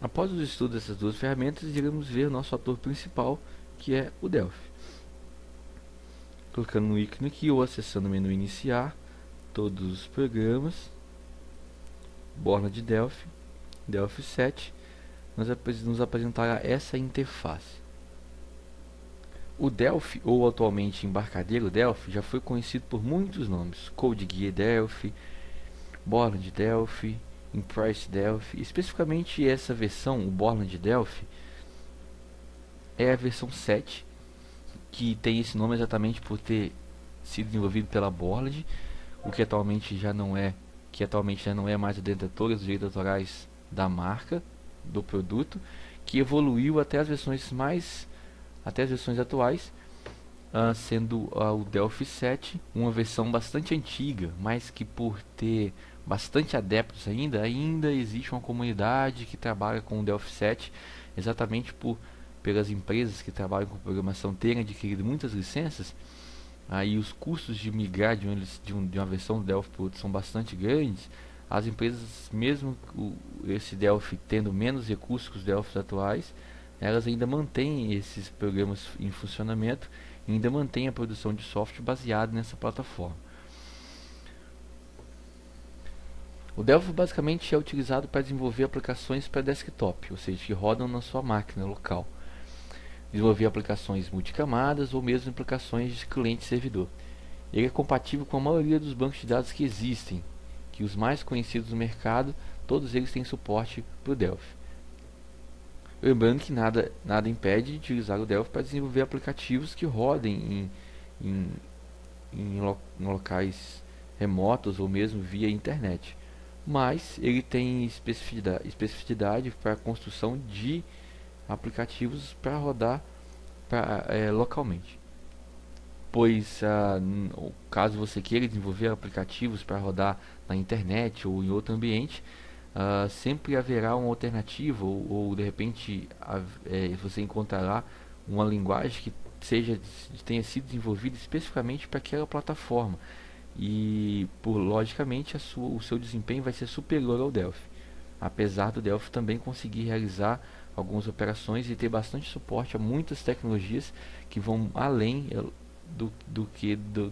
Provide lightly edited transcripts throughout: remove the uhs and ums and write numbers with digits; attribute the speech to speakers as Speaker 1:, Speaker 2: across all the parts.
Speaker 1: Após o estudo dessas duas ferramentas, iremos ver o nosso ator principal, que é o Delphi. Clicando no ícone aqui ou acessando o menu iniciar, todos os programas, borla de Delphi, Delphi 7, nos apresentará essa interface. O Delphi, ou atualmente Embarcadero Delphi, já foi conhecido por muitos nomes: Code Geass Delphi, Borland Delphi, Impress Delphi. Especificamente essa versão, o Borland Delphi, é a versão 7, que tem esse nome exatamente por ter sido desenvolvido pela Borland, o que atualmente já não é, mais a detentora dos direitos autorais da marca, do produto, que evoluiu até as versões atuais, sendo o Delphi 7 uma versão bastante antiga, mas que por ter bastante adeptos ainda existe uma comunidade que trabalha com o Delphi 7, exatamente pelas empresas que trabalham com programação terem adquirido muitas licenças. Aí os custos de migrar de uma versão do Delphi para outra são bastante grandes. As empresas, mesmo esse Delphi tendo menos recursos que os Delphis atuais, elas ainda mantêm esses programas em funcionamento e ainda mantêm a produção de software baseado nessa plataforma. O Delphi basicamente é utilizado para desenvolver aplicações para desktop, ou seja, que rodam na sua máquina local. Desenvolver aplicações multicamadas ou mesmo aplicações de cliente-servidor. Ele é compatível com a maioria dos bancos de dados que existem, que os mais conhecidos no mercado, todos eles têm suporte para o Delphi. Lembrando que nada impede de utilizar o Delphi para desenvolver aplicativos que rodem em locais remotos ou mesmo via internet. Mas ele tem especificidade para a construção de aplicativos para rodar localmente. Pois caso você queira desenvolver aplicativos para rodar na internet ou em outro ambiente, sempre haverá uma alternativa ou de repente você encontrará uma linguagem que tenha sido desenvolvida especificamente para aquela plataforma e logicamente o seu desempenho vai ser superior ao Delphi, apesar do Delphi também conseguir realizar algumas operações e ter bastante suporte a muitas tecnologias que vão além do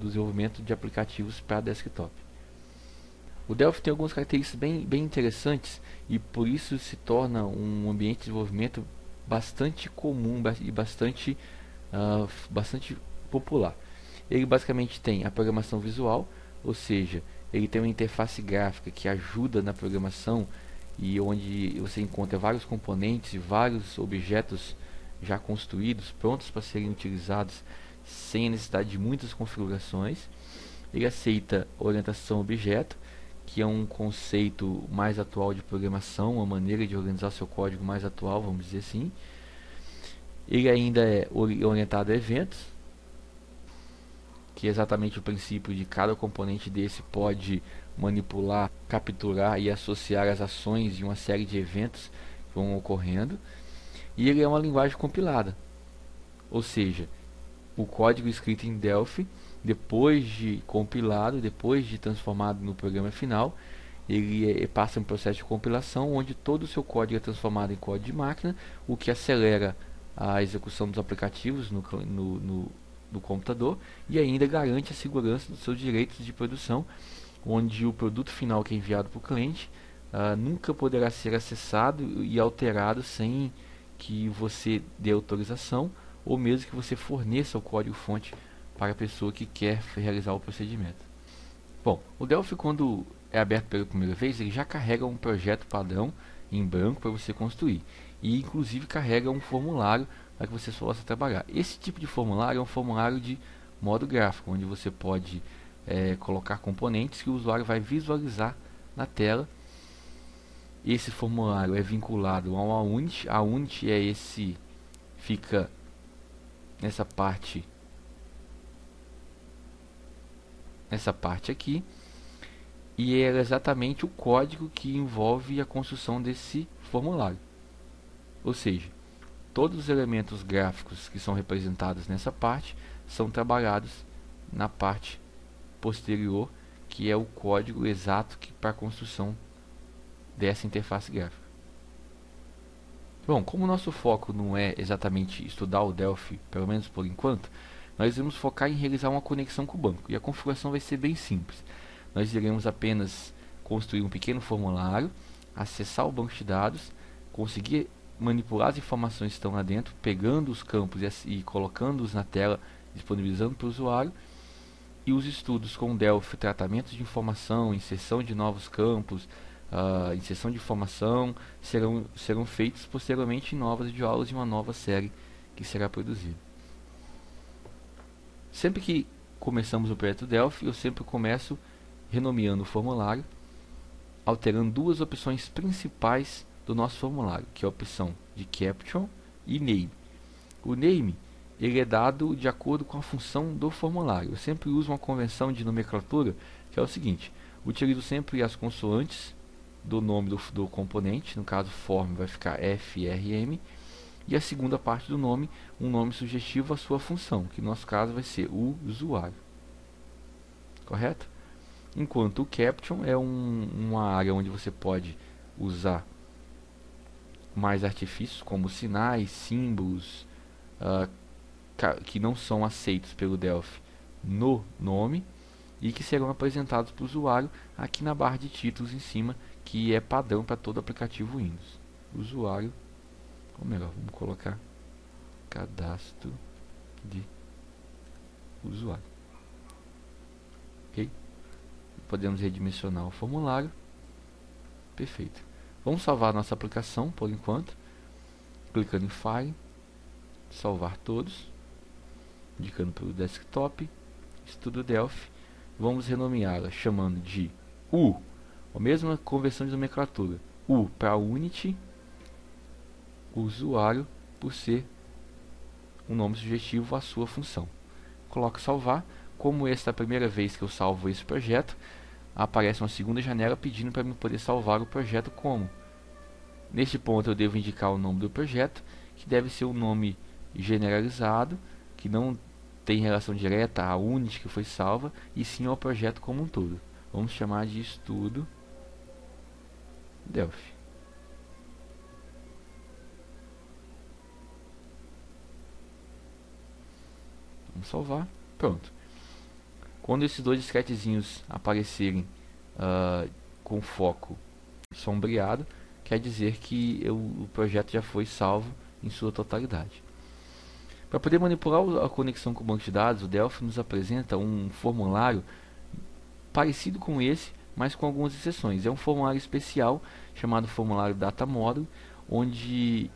Speaker 1: desenvolvimento de aplicativos para desktop. O Delphi tem algumas características bem interessantes e por isso se torna um ambiente de desenvolvimento bastante comum e bastante popular. Ele basicamente tem a programação visual, ou seja, ele tem uma interface gráfica que ajuda na programação e onde você encontra vários componentes e vários objetos já construídos, prontos para serem utilizados sem a necessidade de muitas configurações. Ele aceita orientação a objeto, que é um conceito mais atual de programação, uma maneira de organizar seu código mais atual, vamos dizer assim. Ele ainda é orientado a eventos, que é exatamente o princípio de cada componente desse pode manipular, capturar e associar as ações de uma série de eventos que vão ocorrendo. E ele é uma linguagem compilada, ou seja, o código escrito em Delphi, depois de compilado, depois de transformado no programa final, ele passa um processo de compilação onde todo o seu código é transformado em código de máquina, o que acelera a execução dos aplicativos no computador e ainda garante a segurança dos seus direitos de produção, onde o produto final que é enviado para o cliente nunca poderá ser acessado e alterado sem que você dê autorização ou mesmo que você forneça o código-fonte para a pessoa que quer realizar o procedimento. Bom, o Delphi, quando é aberto pela primeira vez, ele já carrega um projeto padrão em branco para você construir e inclusive carrega um formulário para que você possa trabalhar. Esse tipo de formulário é um formulário de modo gráfico, onde você pode colocar componentes que o usuário vai visualizar na tela. Esse formulário é vinculado a uma Unity. A Unity fica nessa parte aqui, e é exatamente o código que envolve a construção desse formulário. Ou seja, todos os elementos gráficos que são representados nessa parte são trabalhados na parte posterior, que é o código exato para a construção dessa interface gráfica. Bom, como o nosso foco não é exatamente estudar o Delphi, pelo menos por enquanto, nós vamos focar em realizar uma conexão com o banco. E a configuração vai ser bem simples. Nós iremos apenas construir um pequeno formulário, acessar o banco de dados, conseguir manipular as informações que estão lá dentro, pegando os campos e colocando-os na tela, disponibilizando para o usuário. E os estudos com Delphi, tratamento de informação, inserção de novos campos, inserção de informação, serão feitos posteriormente em novas videoaulas de uma nova série que será produzida. Sempre que começamos o projeto Delphi, eu sempre começo renomeando o formulário, alterando duas opções principais do nosso formulário, que é a opção de Caption e Name. O Name ele é dado de acordo com a função do formulário. Eu sempre uso uma convenção de nomenclatura, que é o seguinte: utilizo sempre as consoantes do nome do componente, no caso form vai ficar FRM, e a segunda parte do nome, um nome sugestivo à sua função, que no nosso caso vai ser o usuário. Correto? Enquanto o Caption é uma área onde você pode usar mais artifícios, como sinais, símbolos, que não são aceitos pelo Delphi no nome e que serão apresentados para o usuário aqui na barra de títulos em cima, que é padrão para todo aplicativo Windows. Usuário, ou melhor, vamos colocar cadastro de usuário. Ok? Podemos redimensionar o formulário. Perfeito. Vamos salvar nossa aplicação por enquanto, clicando em File, salvar todos, indicando para o desktop, Estudo Delphi. Vamos renomeá-la chamando de U, a mesma conversão de nomenclatura, U para Unity, usuário, por ser um nome sugestivo à sua função. Coloco salvar. Como esta é a primeira vez que eu salvo esse projeto, aparece uma segunda janela pedindo para eu poder salvar o projeto como. Neste ponto eu devo indicar o nome do projeto, que deve ser um nome generalizado, que não tem relação direta à Unity que foi salva, e sim ao projeto como um todo. Vamos chamar de Estudo Delphi. Vamos salvar. Pronto. Quando esses dois disquetezinhos aparecerem com foco sombreado, quer dizer que o projeto já foi salvo em sua totalidade. Para poder manipular a conexão com o banco de dados, o Delphi nos apresenta um formulário parecido com esse, mas com algumas exceções. É um formulário especial chamado formulário Data Model, onde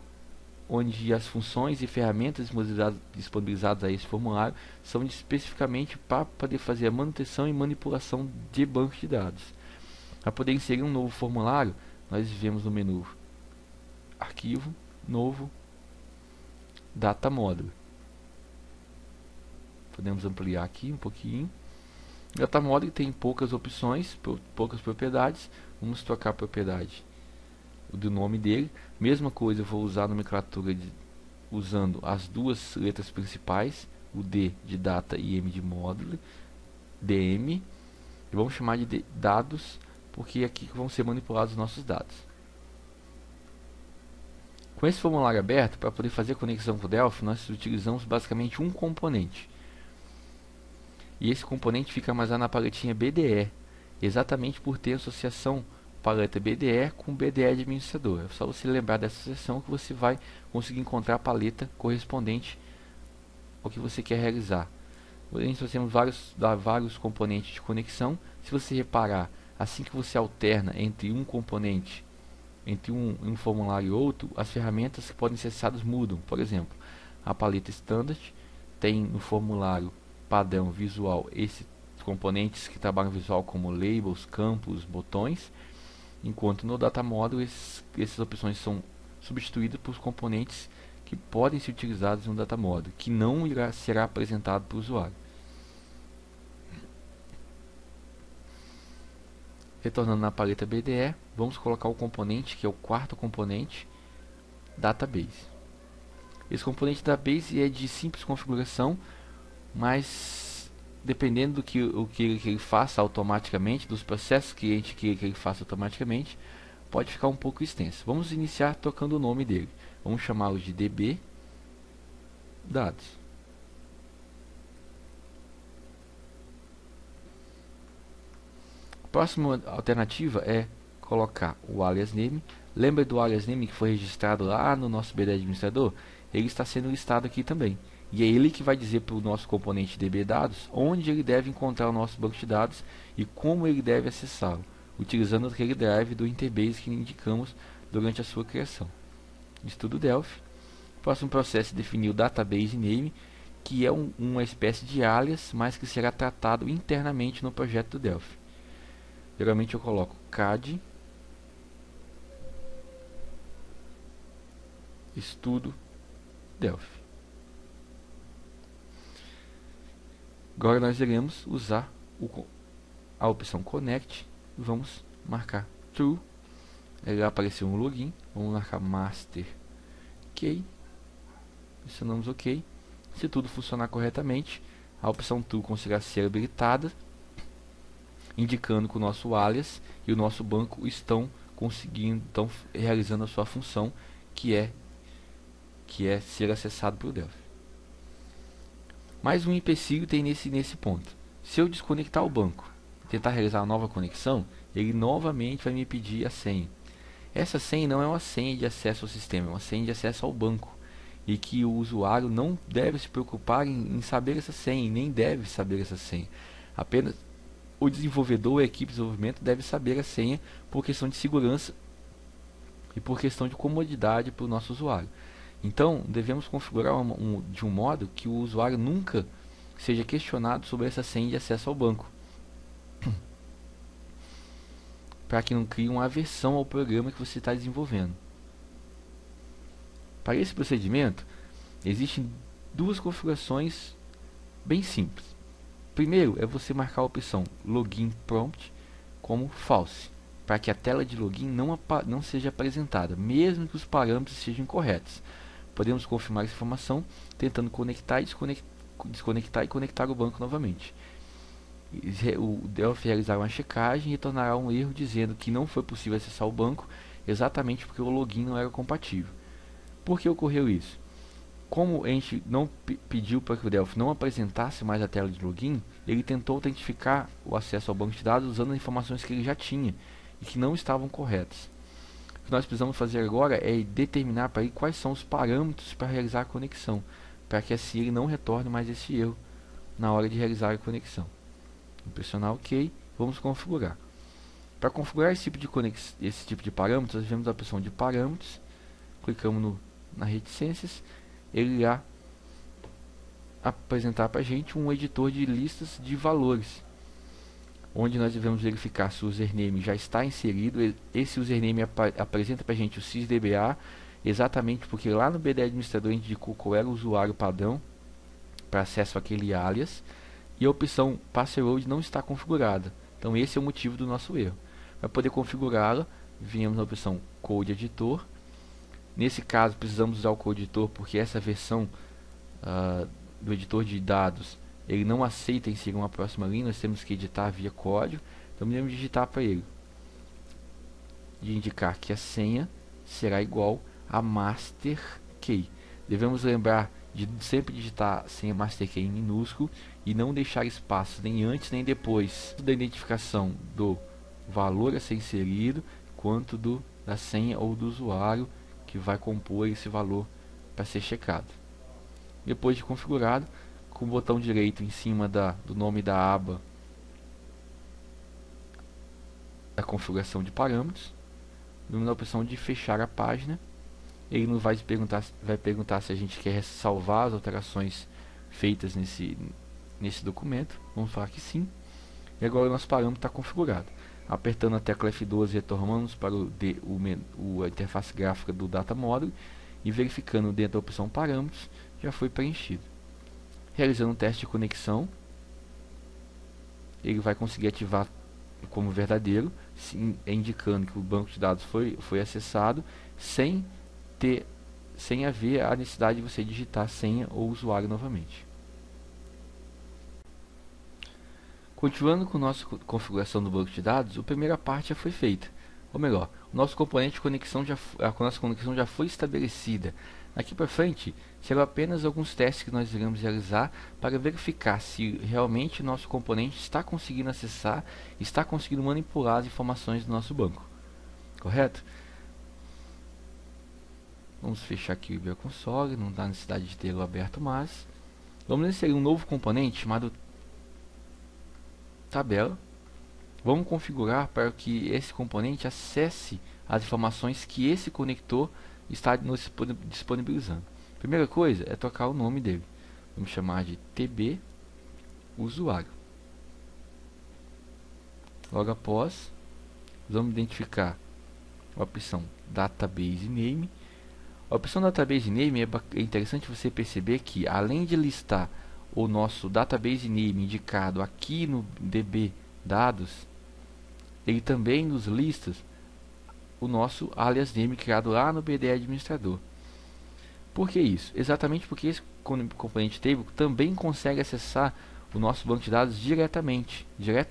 Speaker 1: as funções e ferramentas disponibilizadas a esse formulário são especificamente para poder fazer a manutenção e manipulação de bancos de dados. Para poder inserir um novo formulário, nós vemos no menu Arquivo, Novo, Data Model. Podemos ampliar aqui um pouquinho. Data Model tem poucas opções, poucas propriedades. Vamos trocar a propriedade do nome dele. Mesma coisa, eu vou usar a nomenclatura usando as duas letras principais, o D de data e M de módulo, DM. E vamos chamar de dados, porque é aqui que vão ser manipulados os nossos dados. Com esse formulário aberto, para poder fazer a conexão com o Delphi, nós utilizamos basicamente um componente. E esse componente fica armazenado na paletinha BDE, exatamente por ter associação paleta BDE com BDE administrador. É só você lembrar dessa seção que você vai conseguir encontrar a paleta correspondente ao que você quer realizar. Nós temos vários componentes de conexão. Se você reparar, assim que você alterna entre um componente, entre um formulário e outro, as ferramentas que podem ser acessadas mudam. Por exemplo, a paleta Standard tem no formulário padrão visual esses componentes que trabalham visual como labels, campos, botões, enquanto no Data Model essas opções são substituídas por componentes que podem ser utilizados no Data Model, que não será apresentado para o usuário. Retornando na paleta BDE, vamos colocar o componente que é o quarto componente, Database. Esse componente da Base é de simples configuração, mas dependendo do que ele faça automaticamente, dos processos que a gente quer que ele faça automaticamente, pode ficar um pouco extenso. Vamos iniciar trocando o nome dele. Vamos chamá-lo de DB dados. A próxima alternativa é colocar o alias name. Lembra do alias name que foi registrado lá no nosso BD administrador? Ele está sendo listado aqui também. E é ele que vai dizer para o nosso componente DB dados onde ele deve encontrar o nosso banco de dados e como ele deve acessá-lo, utilizando aquele drive do Interbase que indicamos durante a sua criação. Estudo Delphi. O próximo processo é definir o database name, que é uma espécie de alias, mas que será tratado internamente no projeto do Delphi. Geralmente eu coloco CAD estudo Delphi. Agora nós iremos usar a opção Connect e vamos marcar True. Ele vai aparecer um login. Vamos marcar Master Key. Pressionamos OK. Se tudo funcionar corretamente, a opção True conseguirá ser habilitada, indicando que o nosso alias e o nosso banco estão realizando a sua função, que é ser acessado pelo Delphi. Mais um empecilho tem nesse ponto. Se eu desconectar o banco e tentar realizar uma nova conexão, ele novamente vai me pedir a senha. Essa senha não é uma senha de acesso ao sistema, é uma senha de acesso ao banco. E que o usuário não deve se preocupar em saber essa senha, nem deve saber essa senha. Apenas o desenvolvedor ou a equipe de desenvolvimento deve saber a senha por questão de segurança e por questão de comodidade para o nosso usuário. Então, devemos configurar de um modo que o usuário nunca seja questionado sobre essa senha de acesso ao banco, para que não crie uma aversão ao programa que você está desenvolvendo. Para esse procedimento, existem duas configurações bem simples. Primeiro é você marcar a opção Login Prompt como False, para que a tela de login não seja apresentada, mesmo que os parâmetros sejam incorretos. Podemos confirmar essa informação tentando conectar e desconectar e conectar o banco novamente. O Delphi realizará uma checagem e retornará um erro dizendo que não foi possível acessar o banco, exatamente porque o login não era compatível. Por que ocorreu isso? Como a gente não pediu para que o Delphi não apresentasse mais a tela de login, ele tentou autentificar o acesso ao banco de dados usando as informações que ele já tinha e que não estavam corretas. O que nós precisamos fazer agora é determinar para ele quais são os parâmetros para realizar a conexão, para que assim ele não retorne mais esse erro na hora de realizar a conexão. Vamos pressionar OK, vamos configurar. Para configurar esse tipo de parâmetros, nós vemos a opção de parâmetros, clicamos na reticências, ele irá apresentar para a gente um editor de listas de valores, onde nós devemos verificar se o username já está inserido. Esse username apresenta para a gente o sysdba, exatamente porque lá no BD administrador a gente indicou qual era o usuário padrão para acesso àquele alias, e a opção password não está configurada. Então esse é o motivo do nosso erro. Para poder configurá-la, viemos na opção Code Editor. Nesse caso precisamos usar o Code Editor porque essa versão do editor de dados ele não aceita inserir uma próxima linha, nós temos que editar via código. Então devemos digitar para ele, de indicar que a senha será igual a master key. Devemos lembrar de sempre digitar a senha master key em minúsculo e não deixar espaços nem antes nem depois da identificação do valor a ser inserido, quanto da senha ou do usuário que vai compor esse valor para ser checado. Depois de configurado, com o botão direito em cima do nome da aba da configuração de parâmetros, na opção de fechar a página, ele nos vai perguntar se a gente quer salvar as alterações feitas nesse documento. Vamos falar que sim. E agora o nosso parâmetro está configurado. Apertando a tecla F12, retornamos para a interface gráfica do Data Model e verificando dentro da opção Parâmetros, já foi preenchido. Realizando um teste de conexão, ele vai conseguir ativar como verdadeiro, indicando que o banco de dados foi acessado, sem haver a necessidade de você digitar senha ou usuário novamente. Continuando com nossa configuração do banco de dados, a primeira parte já foi feita. Ou melhor, o nosso componente de conexão a nossa conexão já foi estabelecida. Daqui para frente, serão apenas alguns testes que nós iremos realizar para verificar se realmente o nosso componente está conseguindo acessar, está conseguindo manipular as informações do nosso banco. Correto? Vamos fechar aqui o IBM Console, não dá necessidade de tê-lo aberto mais. Vamos inserir um novo componente chamado tabela. Vamos configurar para que esse componente acesse as informações que esse conector está nos disponibilizando. Primeira coisa é trocar o nome dele. Vamos chamar de TB usuário. Logo após, vamos identificar a opção Database Name. A opção Database Name é interessante você perceber que, além de listar o nosso Database Name indicado aqui no DB Dados, ele também nos lista o nosso alias name criado lá no BDE Administrador. Por que isso? Exatamente porque esse componente table também consegue acessar o nosso banco de dados direto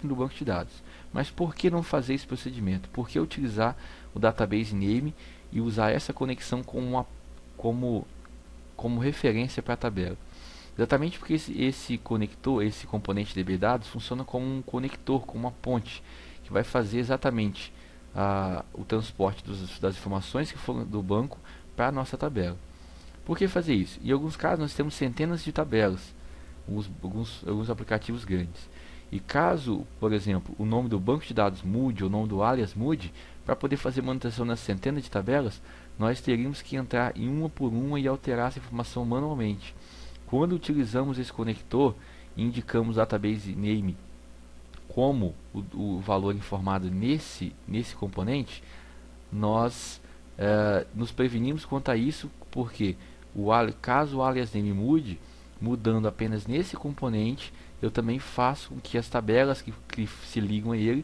Speaker 1: no banco de dados. Mas por que não fazer esse procedimento? Por que utilizar o database name e usar essa conexão como referência para a tabela? Exatamente porque esse conector, esse componente DB dados, funciona como um conector, como uma ponte, que vai fazer exatamente o transporte das informações que foram do banco para a nossa tabela. Por que fazer isso? Em alguns casos nós temos centenas de tabelas, alguns aplicativos grandes. E caso, por exemplo, o nome do banco de dados mude, ou o nome do alias mude, para poder fazer manutenção nas centenas de tabelas, nós teríamos que entrar em uma por uma e alterar essa informação manualmente. Quando utilizamos esse conector e indicamos database name como o valor informado nesse componente, nós nos prevenimos quanto a isso, porque caso o alias name mude, mudando apenas nesse componente, eu também faço com que as tabelas que se ligam a ele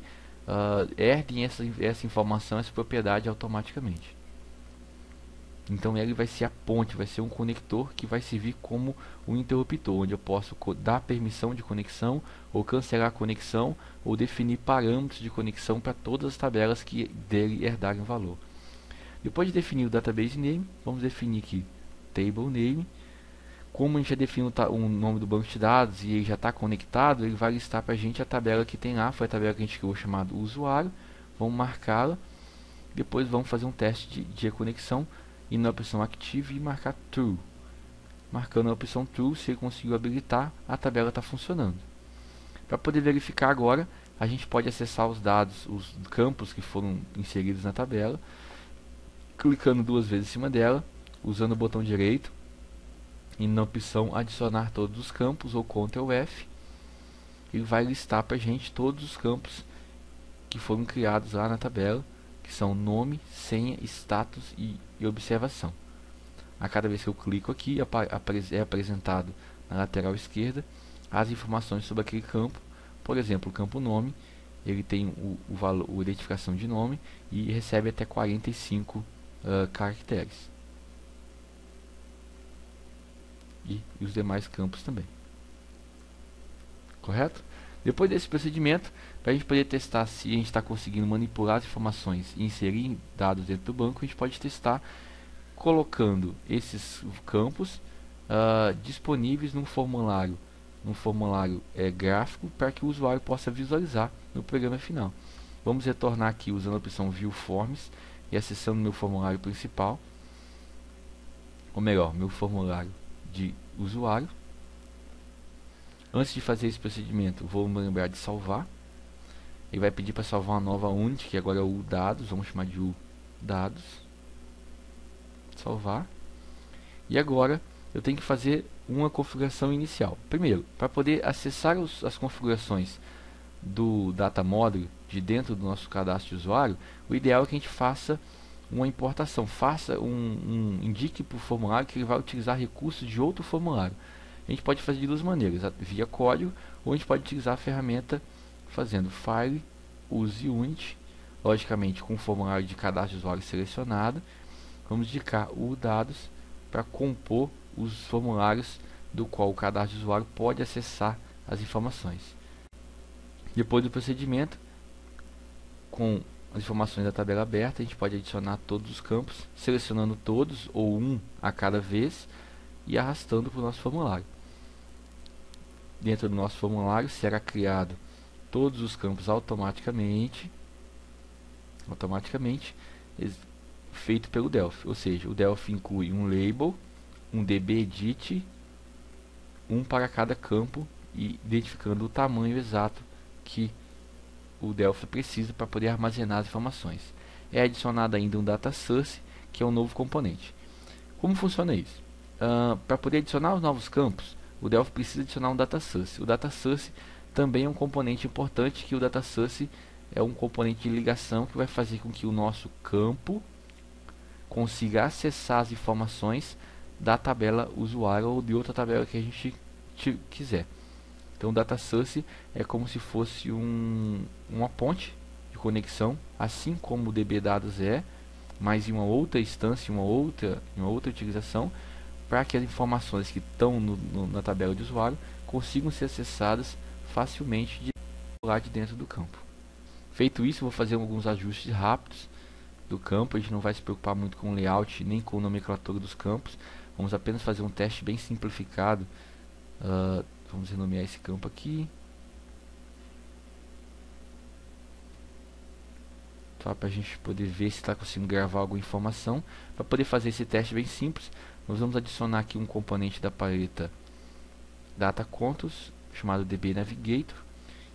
Speaker 1: herdem essa informação, essa propriedade automaticamente. Então ele vai ser a ponte, vai ser um conector que vai servir como um interruptor, onde eu posso dar permissão de conexão, ou cancelar a conexão, ou definir parâmetros de conexão para todas as tabelas que dele herdarem valor. Depois de definir o database name, vamos definir aqui table name. Como a gente já definiu o nome do banco de dados e ele já está conectado, ele vai listar para a gente a tabela que tem lá, foi a tabela que a gente criou chamada usuário. Vamos marcá-la, depois vamos fazer um teste de reconexão, e na opção Active e marcar True. Marcando a opção True, se ele conseguiu habilitar, a tabela está funcionando. Para poder verificar agora, a gente pode acessar os dados, os campos que foram inseridos na tabela, clicando duas vezes em cima dela, usando o botão direito, e na opção Adicionar todos os campos, ou Ctrl F, ele vai listar para a gente todos os campos que foram criados lá na tabela, que são nome, senha, status e observação. A cada vez que eu clico aqui, é apresentado na lateral esquerda as informações sobre aquele campo. Por exemplo, o campo nome, ele tem o valor, a identificação de nome, e recebe até 45 caracteres. E os demais campos também. Correto? Depois desse procedimento, para a gente poder testar se a gente está conseguindo manipular as informações e inserir dados dentro do banco, a gente pode testar colocando esses campos disponíveis num formulário gráfico, para que o usuário possa visualizar no programa final. Vamos retornar aqui usando a opção View Forms e acessando meu formulário principal, ou melhor, meu formulário de usuário. Antes de fazer esse procedimento, vou me lembrar de salvar. Ele vai pedir para salvar uma nova unit, que agora é o dados, vamos chamar de u dados. Salvar. E agora eu tenho que fazer uma configuração inicial. Primeiro, para poder acessar as configurações do data model de dentro do nosso cadastro de usuário, o ideal é que a gente faça uma importação, indique para o formulário que ele vai utilizar recursos de outro formulário. A gente pode fazer de duas maneiras, via código, ou a gente pode utilizar a ferramenta fazendo file, use unit, logicamente com o formulário de cadastro de usuário selecionado. Vamos indicar o dados para compor os formulários do qual o cadastro de usuário pode acessar as informações. Depois do procedimento, com as informações da tabela aberta, a gente pode adicionar todos os campos, selecionando todos ou um a cada vez e arrastando para o nosso formulário. Dentro do nosso formulário será criado todos os campos automaticamente feito pelo Delphi, ou seja, o Delphi inclui um label, um dbEdit, um para cada campo, e identificando o tamanho exato que o Delphi precisa para poder armazenar as informações. É adicionado ainda um data source, que é um novo componente. Como funciona isso? Para poder adicionar os novos campos, o Delphi precisa adicionar um data source. O data source também é um componente importante, que o data source é um componente de ligação que vai fazer com que o nosso campo consiga acessar as informações da tabela usuário ou de outra tabela que a gente quiser. Então o data source é como se fosse uma ponte de conexão, assim como o DB dados é, mas em uma outra instância, em uma outra utilização, para que as informações que estão na tabela de usuário consigam ser acessadas facilmente lá de dentro do campo. Feito isso, vou fazer alguns ajustes rápidos do campo. A gente não vai se preocupar muito com o layout nem com a nomenclatura dos campos. Vamos apenas fazer um teste bem simplificado. Vamos renomear esse campo aqui, só para a gente poder ver se está conseguindo gravar alguma informação. Para poder fazer esse teste bem simples, nós vamos adicionar aqui um componente da paleta Data Controls, chamado DB Navigator,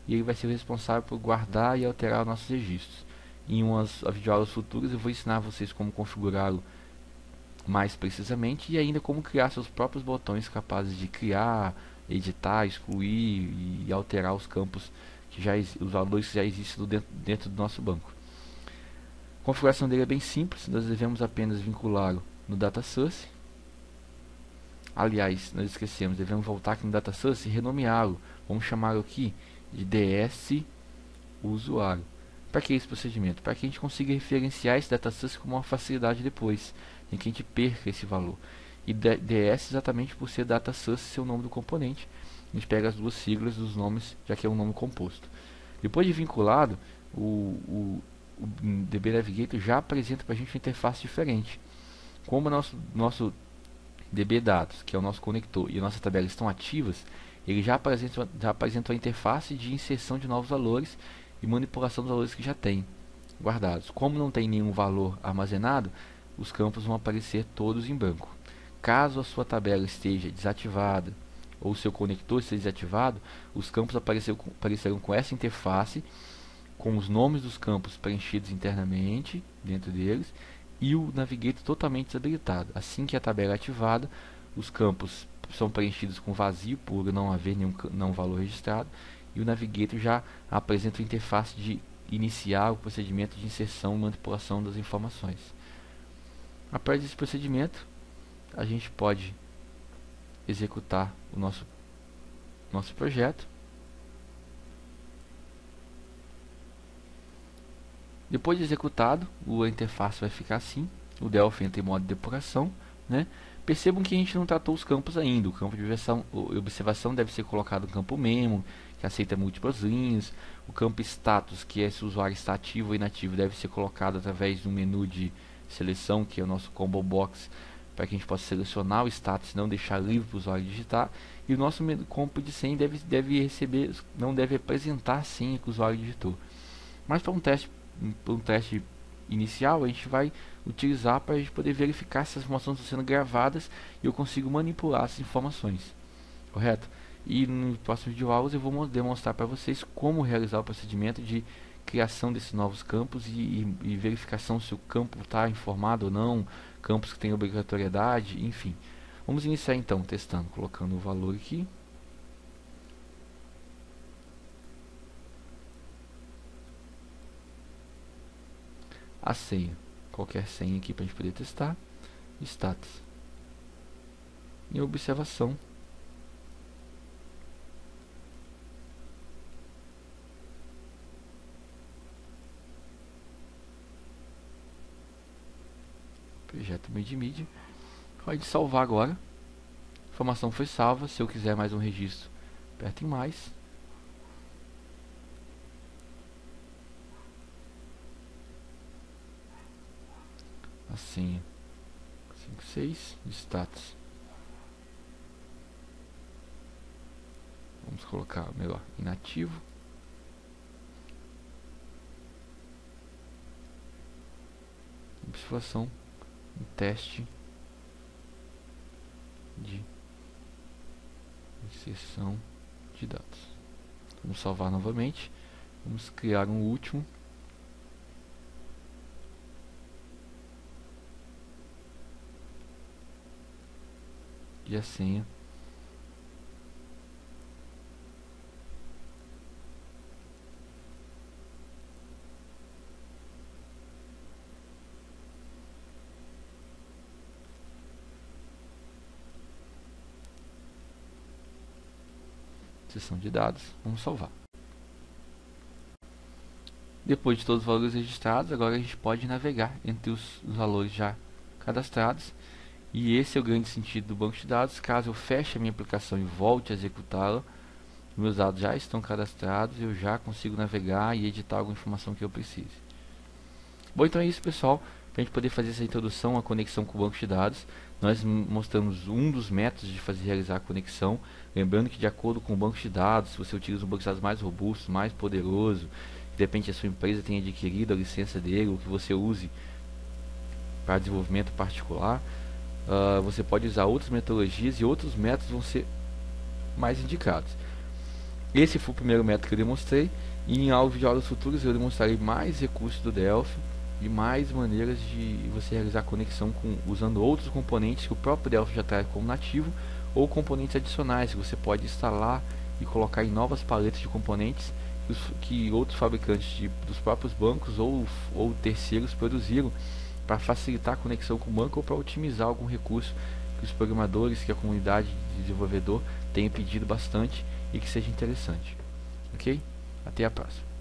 Speaker 1: e ele vai ser o responsável por guardar e alterar nossos registros. Em umas videoaulas futuras eu vou ensinar vocês como configurá-lo mais precisamente, e ainda como criar seus próprios botões capazes de criar, editar, excluir e alterar os campos os valores que já existem dentro do nosso banco. A configuração dele é bem simples. Nós devemos apenas vinculá-lo no data source. Aliás, nós esquecemos, devemos voltar aqui no data source e renomeá-lo. Vamos chamá-lo aqui de DS usuário. Para que esse procedimento? Para que a gente consiga referenciar esse data source com uma facilidade depois, em que a gente perca esse valor. E DS exatamente por ser data source, ser o nome do componente. A gente pega as duas siglas dos nomes, já que é um nome composto. Depois de vinculado, o DB Navigator já apresenta para a gente uma interface diferente. Como o nosso DB dados, que é o nosso conector, e a nossa tabela estão ativas, ele já apresenta a interface de inserção de novos valores e manipulação dos valores que já tem guardados. Como não tem nenhum valor armazenado, os campos vão aparecer todos em branco. Caso a sua tabela esteja desativada ou o seu conector esteja desativado, os campos aparecerão com essa interface, com os nomes dos campos preenchidos internamente dentro deles e o Navigator totalmente desabilitado. Assim que a tabela é ativada, os campos são preenchidos com vazio por não haver nenhum valor registrado, e o Navigator já apresenta a interface de iniciar o procedimento de inserção e manipulação das informações. Após desse procedimento, a gente pode executar o nosso projeto. Depois de executado, a interface vai ficar assim. O Delphi entra em modo de depuração, né? Percebam que a gente não tratou os campos ainda. O campo de observação deve ser colocado no campo memo, que aceita múltiplas linhas. O campo status, que é se o usuário está ativo ou inativo, deve ser colocado através do menu de seleção, que é o nosso combo box, para que a gente possa selecionar o status e não deixar livre para o usuário digitar. E o nosso campo de senha não deve apresentar a senha que o usuário digitou. Mas para um teste inicial, a gente vai utilizar para a gente poder verificar se as informações estão sendo gravadas e eu consigo manipular essas informações, correto? E no próximo vídeo aulas eu vou demonstrar para vocês como realizar o procedimento de criação desses novos campos e verificação se o campo está informado ou não, campos que têm obrigatoriedade, enfim. Vamos iniciar então testando, colocando o valor aqui. A senha, qualquer senha aqui para a gente poder testar. Status e observação. Projeto Medimídia. Pode salvar agora. A informação foi salva. Se eu quiser mais um registro, aperto em mais. a senha 56 de status. Vamos colocar melhor inativo. Observação, um teste de inserção de dados. Vamos salvar novamente. Vamos criar um último. E a senha sessão de dados. Vamos salvar. Depois de todos os valores registrados, agora a gente pode navegar entre os valores já cadastrados. E esse é o grande sentido do banco de dados. Caso eu feche a minha aplicação e volte a executá-la, meus dados já estão cadastrados, eu já consigo navegar e editar alguma informação que eu precise. Bom, então é isso, pessoal. Para a gente poder fazer essa introdução à conexão com o banco de dados, nós mostramos um dos métodos de realizar a conexão. Lembrando que, de acordo com o banco de dados, se você utiliza um banco de dados mais robusto, mais poderoso, de repente a sua empresa tenha adquirido a licença dele, ou que você use para desenvolvimento particular, você pode usar outras metodologias e outros métodos vão ser mais indicados. Esse foi o primeiro método que eu demonstrei, e em aulas futuras eu demonstrarei mais recursos do Delphi e mais maneiras de você realizar conexão usando outros componentes que o próprio Delphi já traz como nativo, ou componentes adicionais que você pode instalar e colocar em novas paletas de componentes que outros fabricantes dos próprios bancos ou terceiros produziram para facilitar a conexão com o banco ou para otimizar algum recurso que os programadores, que a comunidade de desenvolvedor tenha pedido bastante e que seja interessante. Ok? Até a próxima.